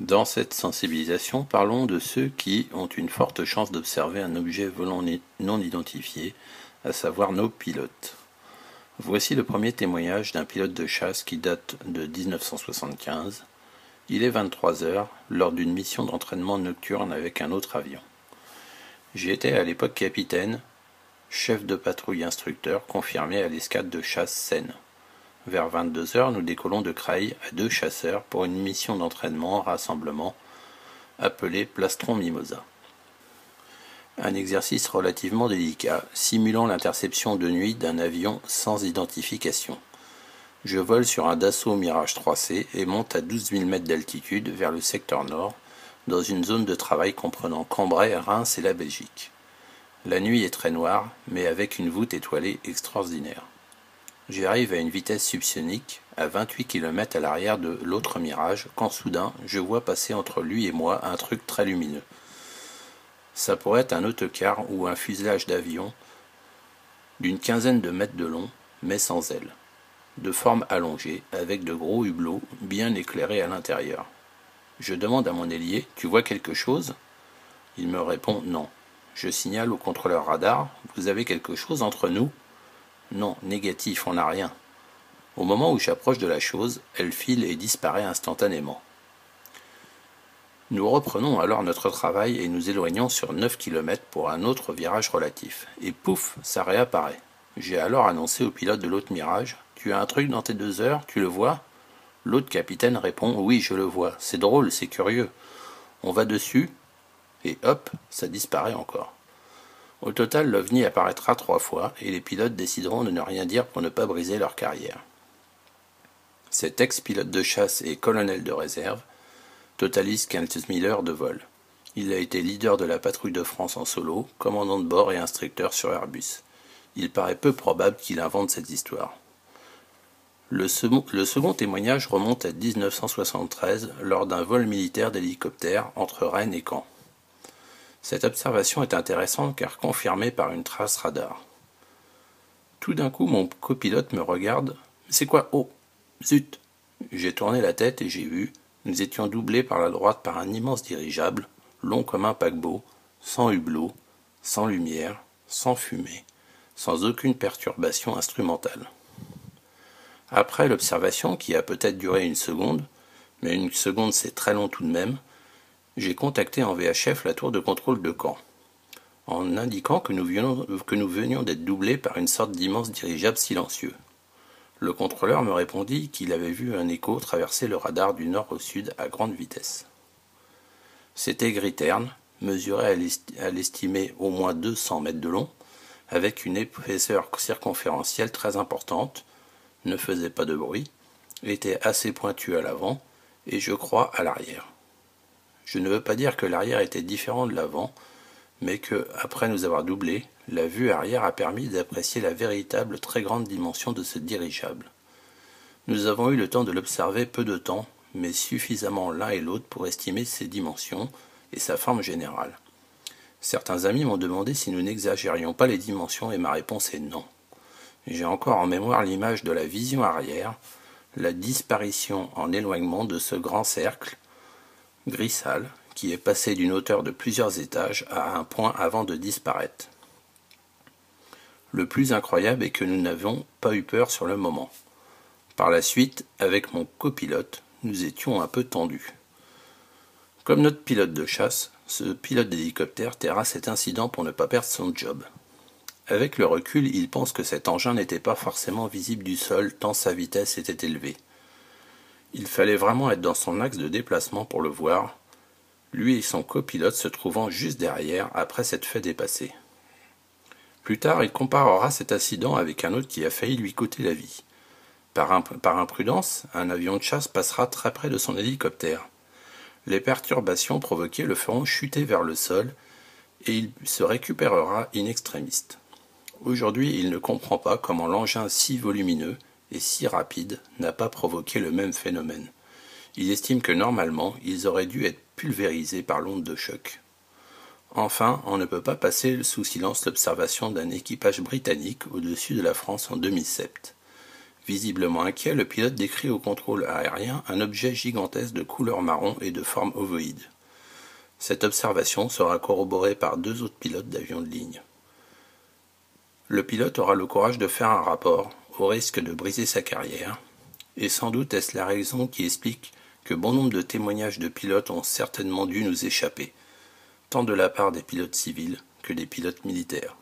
Dans cette sensibilisation, parlons de ceux qui ont une forte chance d'observer un objet volant non identifié, à savoir nos pilotes. Voici le premier témoignage d'un pilote de chasse qui date de 1975. Il est 23 heures, lors d'une mission d'entraînement nocturne avec un autre avion. J'y étais à l'époque capitaine, chef de patrouille instructeur confirmé à l'escadre de chasse Seine. Vers 22 heures, nous décollons de Creil à 2 chasseurs pour une mission d'entraînement rassemblement appelée Plastron Mimosa. Un exercice relativement délicat, simulant l'interception de nuit d'un avion sans identification. Je vole sur un Dassault Mirage 3C et monte à 12 000 mètres d'altitude vers le secteur nord, dans une zone de travail comprenant Cambrai, Reims et la Belgique. La nuit est très noire, mais avec une voûte étoilée extraordinaire. J'arrive à une vitesse subsonique, à 28 km à l'arrière de l'autre Mirage, quand soudain, je vois passer entre lui et moi un truc très lumineux. Ça pourrait être un autocar ou un fuselage d'avion d'une quinzaine de mètres de long, mais sans ailes, de forme allongée, avec de gros hublots bien éclairés à l'intérieur. Je demande à mon ailier « Tu vois quelque chose ?» Il me répond « Non ». Je signale au contrôleur radar « Vous avez quelque chose entre nous ?» Non, négatif, on n'a rien. Au moment où j'approche de la chose, elle file et disparaît instantanément. Nous reprenons alors notre travail et nous éloignons sur 9 km pour un autre virage relatif. Et pouf, ça réapparaît. J'ai alors annoncé au pilote de l'autre Mirage « Tu as un truc dans tes 2 heures, tu le vois ?» L'autre capitaine répond « Oui, je le vois. C'est drôle, c'est curieux. On va dessus, et hop, ça disparaît encore. » Au total, l'OVNI apparaîtra 3 fois et les pilotes décideront de ne rien dire pour ne pas briser leur carrière. Cet ex-pilote de chasse et colonel de réserve totalise 15 000 heures de vol. Il a été leader de la patrouille de France en solo, commandant de bord et instructeur sur Airbus. Il paraît peu probable qu'il invente cette histoire. Le second témoignage remonte à 1973 lors d'un vol militaire d'hélicoptère entre Rennes et Caen. Cette observation est intéressante car confirmée par une trace radar. Tout d'un coup, mon copilote me regarde. « C'est quoi ? Oh, zut !» J'ai tourné la tête et j'ai vu. Nous étions doublés par la droite par un immense dirigeable, long comme un paquebot, sans hublot, sans lumière, sans fumée, sans aucune perturbation instrumentale. Après l'observation, qui a peut-être duré 1 seconde, mais 1 seconde c'est très long tout de même, j'ai contacté en VHF la tour de contrôle de Caen, en indiquant que nous venions d'être doublés par une sorte d'immense dirigeable silencieux. Le contrôleur me répondit qu'il avait vu un écho traverser le radar du nord au sud à grande vitesse. C'était gris terne, mesuré à l'estimé au moins 200 mètres de long, avec une épaisseur circonférentielle très importante, ne faisait pas de bruit, était assez pointu à l'avant et je crois à l'arrière. Je ne veux pas dire que l'arrière était différent de l'avant, mais que, après nous avoir doublés, la vue arrière a permis d'apprécier la véritable très grande dimension de ce dirigeable. Nous avons eu le temps de l'observer peu de temps, mais suffisamment l'un et l'autre pour estimer ses dimensions et sa forme générale. Certains amis m'ont demandé si nous n'exagérions pas les dimensions et ma réponse est non. J'ai encore en mémoire l'image de la vision arrière, la disparition en éloignement de ce grand cercle, gris sale, qui est passé d'une hauteur de plusieurs étages à un point avant de disparaître. Le plus incroyable est que nous n'avons pas eu peur sur le moment. Par la suite, avec mon copilote, nous étions un peu tendus. Comme notre pilote de chasse, ce pilote d'hélicoptère taira cet incident pour ne pas perdre son job. Avec le recul, il pense que cet engin n'était pas forcément visible du sol tant sa vitesse était élevée. Il fallait vraiment être dans son axe de déplacement pour le voir, lui et son copilote se trouvant juste derrière après s'être fait dépasser. Plus tard, il comparera cet incident avec un autre qui a failli lui coûter la vie. Par imprudence, un avion de chasse passera très près de son hélicoptère. Les perturbations provoquées le feront chuter vers le sol et il se récupérera in extremis. Aujourd'hui, il ne comprend pas comment l'engin si volumineux et si rapide n'a pas provoqué le même phénomène. Il estime que normalement, ils auraient dû être pulvérisés par l'onde de choc. Enfin, on ne peut pas passer sous silence l'observation d'un équipage britannique au-dessus de la France en 2007. Visiblement inquiet, le pilote décrit au contrôle aérien un objet gigantesque de couleur marron et de forme ovoïde. Cette observation sera corroborée par 2 autres pilotes d'avions de ligne. Le pilote aura le courage de faire un rapport, au risque de briser sa carrière, et sans doute est-ce la raison qui explique que bon nombre de témoignages de pilotes ont certainement dû nous échapper, tant de la part des pilotes civils que des pilotes militaires.